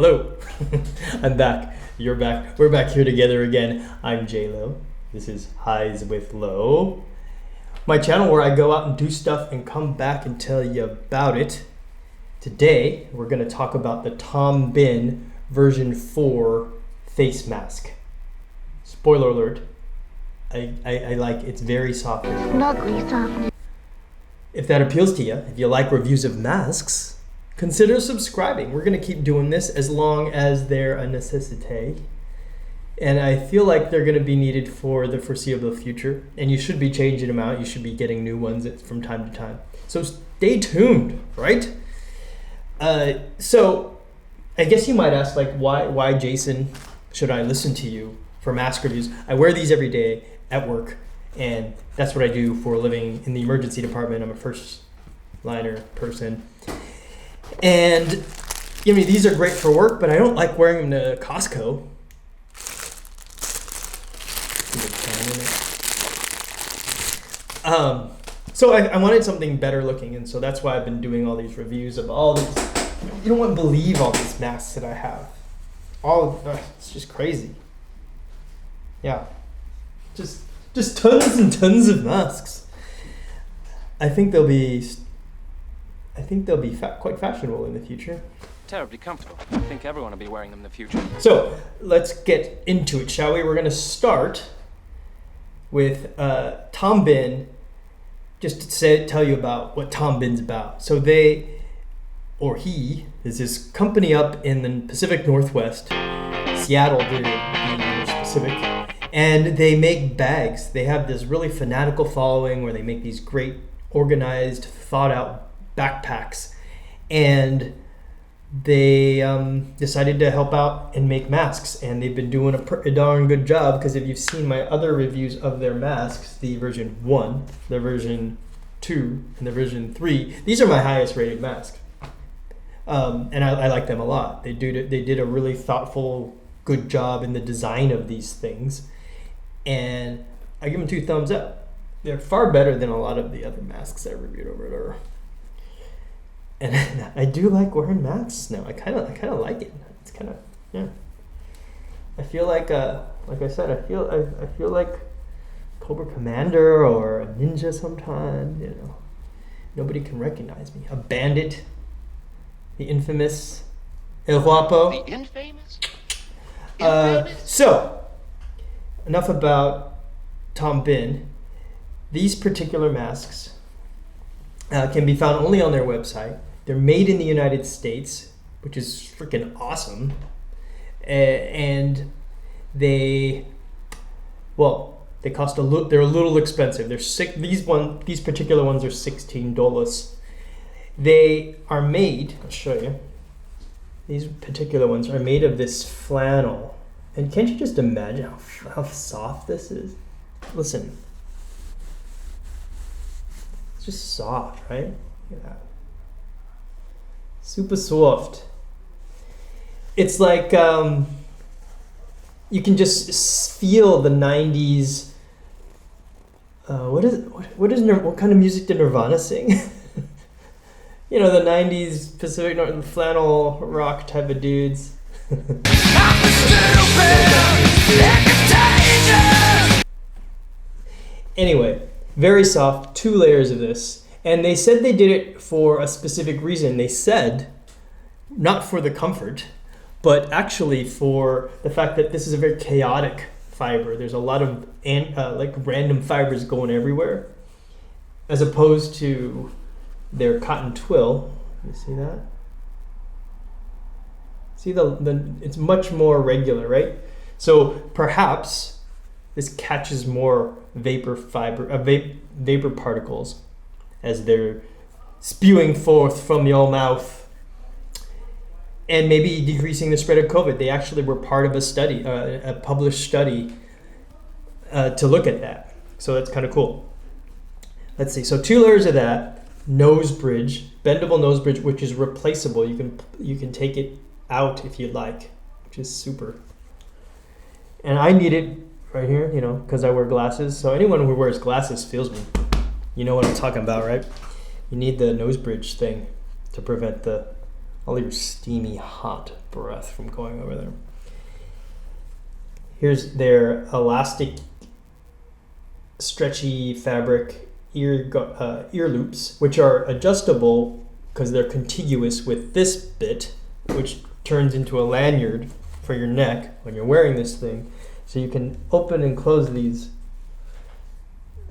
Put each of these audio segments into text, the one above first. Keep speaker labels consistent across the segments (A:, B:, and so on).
A: Hello, I'm back. You're back. We're back here together again. I'm J-Lo. This is Highs with Low. My channel where I go out and do stuff and come back and tell you about it. Today, we're going to talk about the Tom Bihn version 4 face mask. Spoiler alert, I like it's very soft. If that appeals to you, if you like reviews of masks, consider subscribing. We're going to keep doing this as long as they're a necessity. And I feel like they're going to be needed for the foreseeable future. And you should be changing them out. You should be getting new ones from time to time. So stay tuned, right? So I guess you might ask, like, why Jason, should I listen to you for mask reviews? I wear these every day at work. And that's what I do for a living in the emergency department. I'm a first liner person. And I mean, these are great for work, but I don't like wearing them to Costco. So I wanted something better looking, and so that's why I've been doing all these reviews of all these. You don't want to believe all these masks that I have. It's just crazy. Yeah, just tons and tons of masks. I think they'll be quite fashionable in the future.
B: Terribly comfortable. I think everyone will be wearing them in the future.
A: So let's get into it, shall we? We're going to start with Tom Bihn, just to tell you about what Tom Bihn's about. So he is this company up in the Pacific Northwest, Seattle to be more specific, and they make bags. They have this really fanatical following where they make these great, organized, thought out backpacks, and they decided to help out and make masks, and they've been doing a darn good job, because if you've seen my other reviews of their masks, the version 1, the version 2, and the version 3, these are my highest rated masks, and I like them a lot. They did a really thoughtful, good job in the design of these things, and I give them 2 thumbs up. They're far better than a lot of the other masks I reviewed over there. And I do like wearing masks now. I kind of like it. It's kind of, yeah. I feel like I said, I feel like Cobra Commander or a ninja sometimes. You know, nobody can recognize me. A bandit, the infamous El Guapo.
C: The infamous.
A: So enough about Tom Bihn. These particular masks can be found only on their website. They're made in the United States, which is freaking awesome. And they cost they're a little expensive. These particular ones are $16. They are made, I'll show you. These particular ones are made of this flannel. And can't you just imagine how soft this is? Listen. It's just soft, right? Look at that. Super soft. It's like you can just feel the 90s. What kind of music did Nirvana sing? You know, the 90s Pacific North flannel rock type of dudes. Anyway, very soft, 2 layers of this. And they said they did it for a specific reason. They said, not for the comfort, but actually for the fact that this is a very chaotic fiber. There's a lot of like random fibers going everywhere, as opposed to their cotton twill. You see that? See it's much more regular, right? So perhaps this catches more vapor particles as they're spewing forth from your mouth, and maybe decreasing the spread of COVID. They actually were part of a study, a published study, to look at that. So that's kind of cool. Let's see. So 2 layers of that, nose bridge, bendable nose bridge, which is replaceable. You can take it out if you'd like, which is super. And I need it right here, you know, because I wear glasses. So anyone who wears glasses feels me. You know what I'm talking about, right? You need the nose bridge thing to prevent the all your steamy hot breath from going over there. Here's their elastic, stretchy fabric ear loops, which are adjustable because they're contiguous with this bit, which turns into a lanyard for your neck when you're wearing this thing. So you can open and close these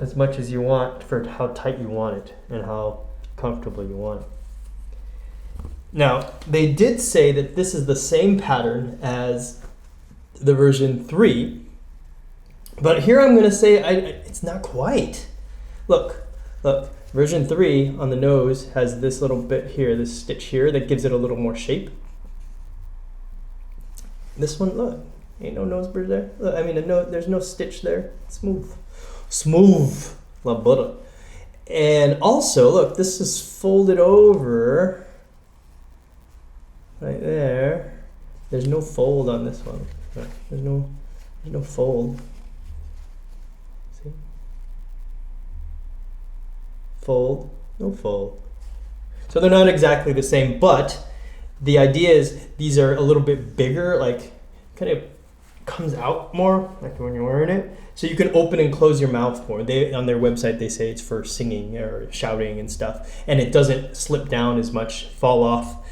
A: as much as you want for how tight you want it and how comfortable you want it. Now, they did say that this is the same pattern as the version 3, but here I'm going to say it's not quite. Look, version 3 on the nose has this little bit here, this stitch here that gives it a little more shape. This one, look, ain't no nose bridge there. Look, I mean, there's no stitch there. Smooth, la butter. And also, look, this is folded over right there. There's no fold on this one. There's no fold. See? Fold, no fold. So they're not exactly the same, but the idea is these are a little bit bigger, like kind of comes out more, like when you're wearing it. So you can open and close your mouth more. On their website, they say it's for singing or shouting and stuff, and it doesn't slip down as much, fall off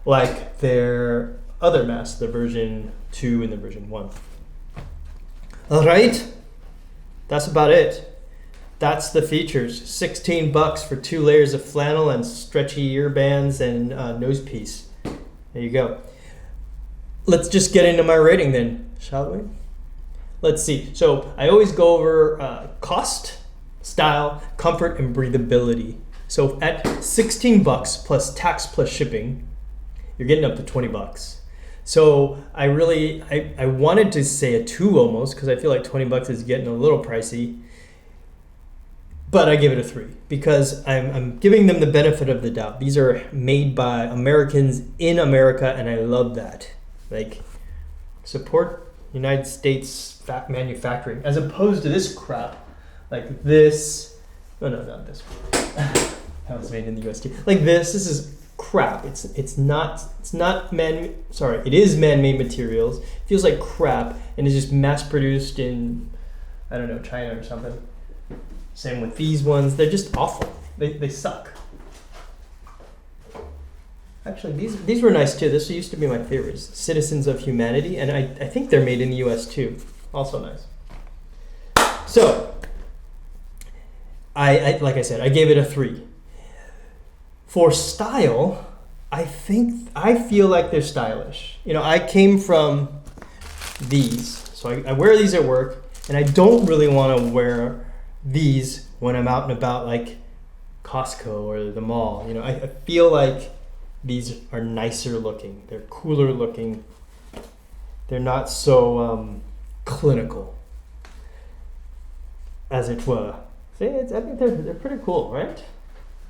A: like their other masks, the version 2 and the version 1. All right, that's about it. That's the features. $16 for 2 layers of flannel and stretchy ear bands and nose piece. There you go. Let's just get into my rating then, shall we? Let's see. So I always go over cost, style, comfort, and breathability. So at $16 plus tax plus shipping, you're getting up to $20. So I wanted to say a 2 almost, because I feel like $20 is getting a little pricey. But I give it a 3 because I'm giving them the benefit of the doubt. These are made by Americans in America, and I love that. Like, support United States manufacturing as opposed to this crap, like this. Oh no, not this one. That was made in the US too. Like this is crap. It is man-made materials. It feels like crap, and it's just mass-produced in, I don't know, China or something. Same with these ones. They're just awful. They suck. Actually, these were nice too. This used to be my favorites. Citizens of Humanity, and I think they're made in the US too. Also nice. So, I like I said, I gave it a 3. For style, I feel like they're stylish. You know, I came from these, so I wear these at work, and I don't really want to wear these when I'm out and about, like Costco or the mall. You know, I feel like these are nicer looking. They're cooler looking. They're not so clinical, as it were. See, I think they're pretty cool, right?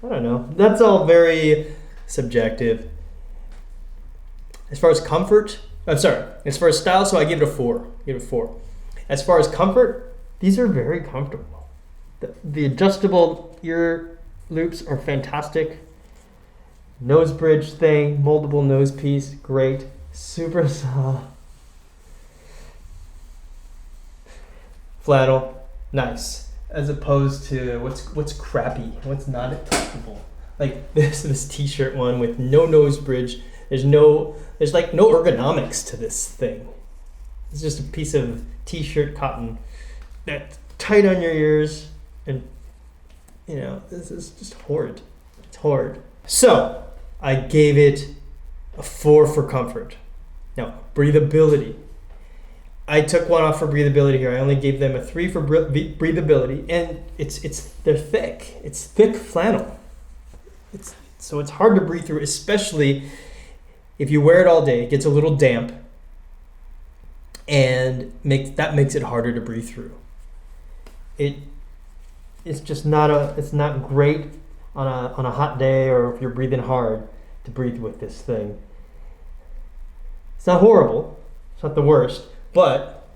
A: I don't know. That's all very subjective. As far as comfort, as far as style, so I give it a 4. As far as comfort, these are very comfortable. The adjustable ear loops are fantastic. Nose bridge thing, moldable nose piece, great. Super soft. Flannel, nice. As opposed to what's crappy, what's not comfortable. Like this t-shirt one with no nose bridge. There's like no ergonomics to this thing. It's just a piece of t-shirt cotton that's tight on your ears, and you know, this is just horrid. It's horrid. So I gave it a 4 for comfort. Now, breathability. I took 1 off for breathability here. I only gave them a 3 for breathability, and they're thick. It's thick flannel. So it's hard to breathe through, especially if you wear it all day. It gets a little damp, and that makes it harder to breathe through. It's just not great on a hot day, or if you're breathing hard, to breathe with this thing. It's not horrible. It's not the worst. But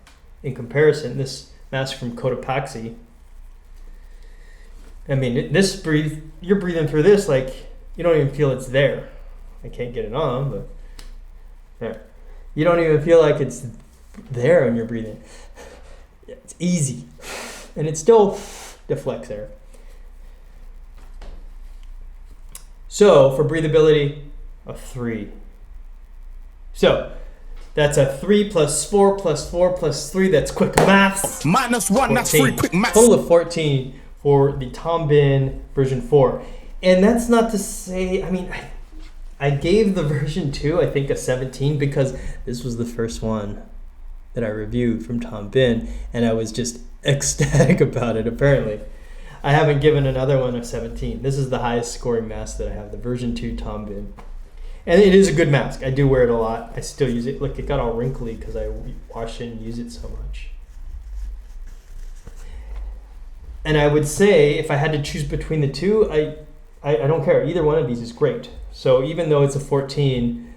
A: in comparison, this mask from Cotopaxi, I mean, you're breathing through this like you don't even feel it's there. I can't get it on, but there. You don't even feel like it's there when you're breathing. It's easy. And it still deflects air. So for breathability, a 3. So that's a 3 plus 4 plus 4 plus 3. That's quick maths.
C: -1,
A: 14.
C: that's 3 quick maths.
A: Total of 14 for the Tom Bihn version 4. And that's not to say, I mean, I gave the version 2, I think, a 17 because this was the first one that I reviewed from Tom Bihn, and I was just ecstatic about it, apparently. I haven't given another one a 17. This is the highest scoring mask that I have, the version 2 Tom Bihn. And it is a good mask. I do wear it a lot. I still use it. Look, it got all wrinkly because I wash it and use it so much. And I would say if I had to choose between the two, I don't care. Either one of these is great. So even though it's a 14,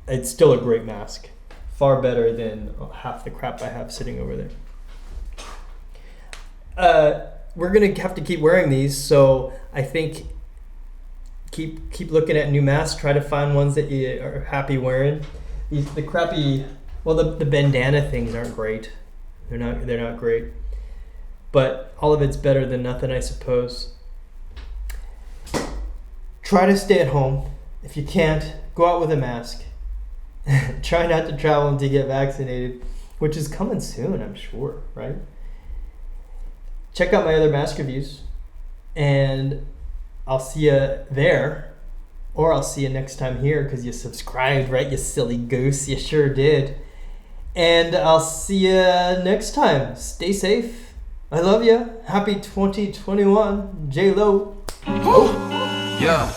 A: it's still a great mask. Far better than half the crap I have sitting over there. We're going to have to keep wearing these, so I think keep looking at new masks. Try to find ones that you are happy wearing. The crappy, well, the bandana things aren't great. They're not great. But all of it's better than nothing, I suppose. Try to stay at home. If you can't, go out with a mask. Try not to travel until you get vaccinated, which is coming soon, I'm sure, right? Check out my other mask reviews, and I'll see you there, or I'll see you next time here because you subscribed, right, you silly goose? You sure did. And I'll see you next time. Stay safe. I love you. Happy 2021. J-Lo.
C: Yeah.